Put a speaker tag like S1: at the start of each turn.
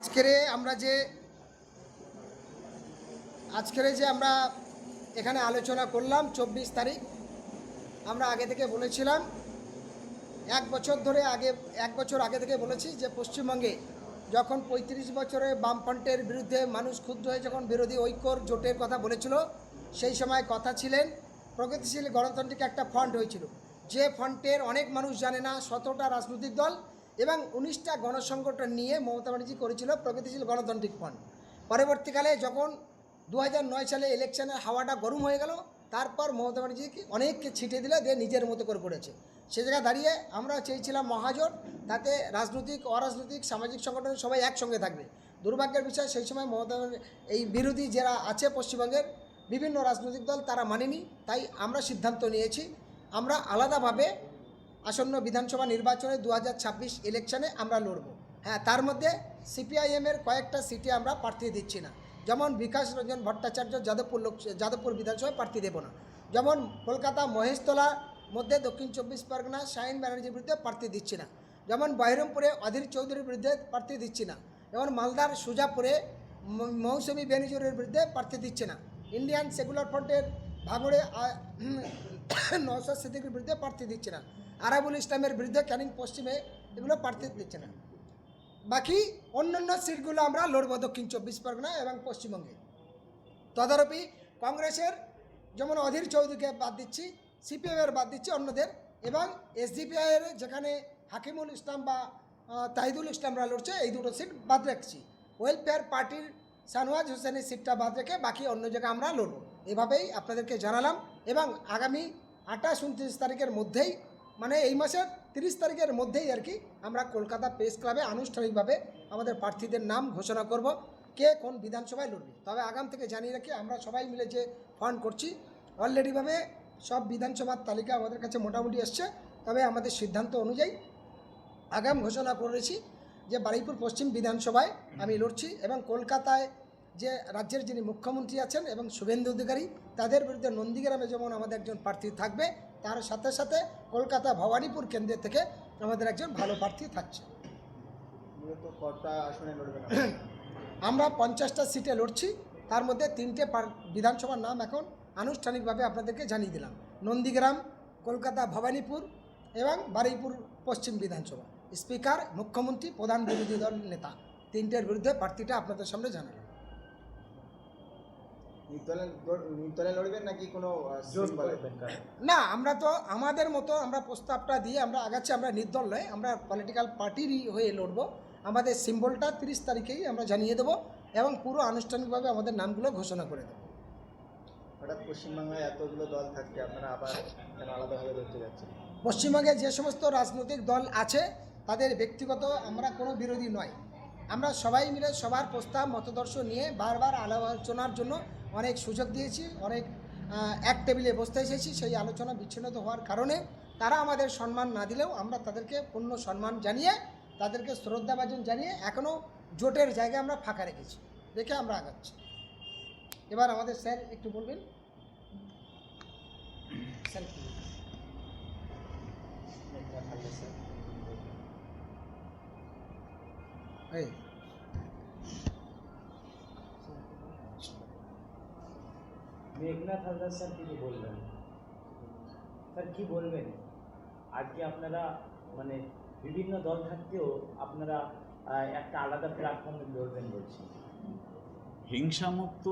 S1: আজকের আমরা এখানে আলোচনা করলাম 24 তারিখ। আমরা আগে থেকে বলেছিলাম, এক বছর আগে থেকে বলেছি যে পশ্চিমবঙ্গে যখন 35 বছরে বামফ্রন্টের বিরুদ্ধে মানুষ ক্ষুব্ধ হয়ে যখন বিরোধী ঐক্যর জোটের কথা বলেছিল, সেই সময় কথা ছিলেন প্রগতিশীল গণতান্ত্রিক একটা ফ্রন্ট হয়েছিল, যে ফ্রন্টের অনেক মানুষ জানে না। 17টা রাজনৈতিক দল এবং 19টা গণসংগঠন নিয়ে মমতা ব্যানার্জি করেছিল প্রগতিশীল গণতান্ত্রিক ফ্রন্ট। পরবর্তীকালে যখন 2009 সালে ইলেকশনের হাওয়াটা গরম হয়ে গেল, তারপর মমতা ব্যানার্জিকে অনেককে ছিটিয়ে দিলে দিয়ে নিজের মতো করে করেছে। সে জায়গায় দাঁড়িয়ে আমরা চেয়েছিলাম মহাজোট, তাতে রাজনৈতিক অরাজনৈতিক সামাজিক সংগঠন সবাই একসঙ্গে থাকবে। দুর্ভাগ্যের বিষয়, সেই সময় মমতা এই বিরোধী যারা আছে পশ্চিমবঙ্গের বিভিন্ন রাজনৈতিক দল তারা মানেনি। তাই আমরা সিদ্ধান্ত নিয়েছি আমরা আলাদাভাবে আসন্ন বিধানসভা নির্বাচনে 2026 ইলেকশনে আমরা লড়ব। হ্যাঁ, তার মধ্যে সিপিআইএমের কয়েকটা সিটে আমরা প্রার্থী দিচ্ছি না। যেমন বিকাশ রঞ্জন ভট্টাচার্য যাদবপুর বিধানসভায় প্রার্থী দেব না। যেমন কলকাতা মহেশতলার মধ্যে দক্ষিণ 24 পরগনা শাহিন ব্যানার্জির বিরুদ্ধে প্রার্থী দিচ্ছি না। যেমন বহরমপুরে অধীর চৌধুরীর বিরুদ্ধে প্রার্থী দিচ্ছি না। যেমন মালদার সুজাপুরে মৌসুমী বেনজুরের বিরুদ্ধে প্রার্থী দিচ্ছে না। ইন্ডিয়ান সেকুলার ফ্রন্টের ভাঙড়ে নওশাদ সিদ্দিকীর বিরুদ্ধে প্রার্থী দিচ্ছে না। আরাবুল ইসলামের বিরুদ্ধে ক্যানিং পশ্চিমে এগুলো প্রার্থী দিচ্ছে না। বাকি অন্যান্য সিটগুলো আমরা লড়ব দক্ষিণ 24 পরগনা এবং পশ্চিমবঙ্গে। তদারপি কংগ্রেসের যেমন অধীর চৌধুরীকে বাদ দিচ্ছি, সিপিএমের বাদ দিচ্ছি অন্যদের, এবং এসডিপিআইয়ের যেখানে হাকিমুল ইসলাম বা তাহিদুল ইসলামরা লড়ছে, এই দুটো সিট বাদ রাখছি। ওয়েলফেয়ার পার্টির শাহনওয়াজ হোসেনের সিটটা বাদ রেখে বাকি অন্য জায়গায় আমরা লড়ব। এভাবেই আপনাদেরকে জানালাম। এবং আগামী 28-29 তারিখের মধ্যেই, মানে এই মাসের 30 তারিখের মধ্যেই আর কি, আমরা কলকাতা প্রেস ক্লাবে আনুষ্ঠানিকভাবে আমাদের প্রার্থীদের নাম ঘোষণা করব, কে কোন বিধানসভায় লড়বে। তবে আগাম থেকে জানিয়ে রাখি, আমরা সবাই মিলে যে ফান্ড করছি অলরেডিভাবে সব বিধানসভার তালিকা আমাদের কাছে মোটামুটি এসছে। তবে আমাদের সিদ্ধান্ত অনুযায়ী আগাম ঘোষণা করেছি যে বারুইপুর পশ্চিম বিধানসভায় আমি লড়ছি, এবং কলকাতায় যে রাজ্যের যিনি মুখ্যমন্ত্রী আছেন এবং শুভেন্দু অধিকারী, তাদের বিরুদ্ধে নন্দীগ্রামে যেমন আমাদের একজন প্রার্থী থাকবে, তার সাথে সাথে কলকাতা ভবানীপুর কেন্দ্রের থেকে আমাদের একজন ভালো প্রার্থী থাকছে। আমরা 50টা সিটে লড়ছি, তার মধ্যে 3টে বিধানসভার নাম এখন আনুষ্ঠানিকভাবে আপনাদেরকে জানিয়ে দিলাম: নন্দীগ্রাম, কলকাতা ভবানীপুর এবং বারুইপুর পশ্চিম বিধানসভা। স্পিকার, মুখ্যমন্ত্রী, প্রধান বিরোধী দল নেতা, 3টের বিরুদ্ধে প্রার্থীটা আপনাদের সামনে জানালাম। না, আমরা তো আমাদের মতো আমরা প্রস্তাবটা দিয়ে আমরা আগাচ্ছি। আমরা নির্দল নয়, আমরা পলিটিক্যাল পার্টিরই হয়ে লড়ব। আমাদের সিম্বলটা 30 তারিখেই আমরা জানিয়ে দেবো এবং পুরো আনুষ্ঠানিকভাবে আমাদের নামগুলো ঘোষণা করে দেবো।
S2: হঠাৎ পশ্চিমবাংলায় এতগুলো দল থাকতে আপনারা আবার আলাদাভাবে লড়তে যাচ্ছেন?
S1: পশ্চিমবঙ্গে যে সমস্ত রাজনৈতিক দল আছে তাদের ব্যক্তিগত আমরা কোনো বিরোধী নয়। আমরা সবাই মিলে সবার প্রস্তাব মতদর্শ নিয়ে বারবার আলোচনার জন্য অনেক সুযোগ দিয়েছি, অনেক এক টেবিলে বসতে এসেছি। সেই আলোচনা বিচ্ছিন্ন হওয়ার কারণে তারা আমাদের সম্মান না দিলেও আমরা তাদেরকে পূর্ণ সম্মান জানিয়ে, তাদেরকে শ্রদ্ধাভাজন জানিয়ে এখনও জোটের জায়গায় আমরা ফাঁকা রেখে আমরা আগাচ্ছি। এবার আমাদের স্যার একটু বলবেন। স্যার কি
S3: মেঘনাথ হালদার স্যার কিছু বলবেন? স্যার কি বলবেন? আজকে আপনারা মানে বিভিন্ন দল থাকতেও আপনারা একটা আলাদা প্ল্যাটফর্মে লড়বেন বলছেন।
S4: হিংসামুক্ত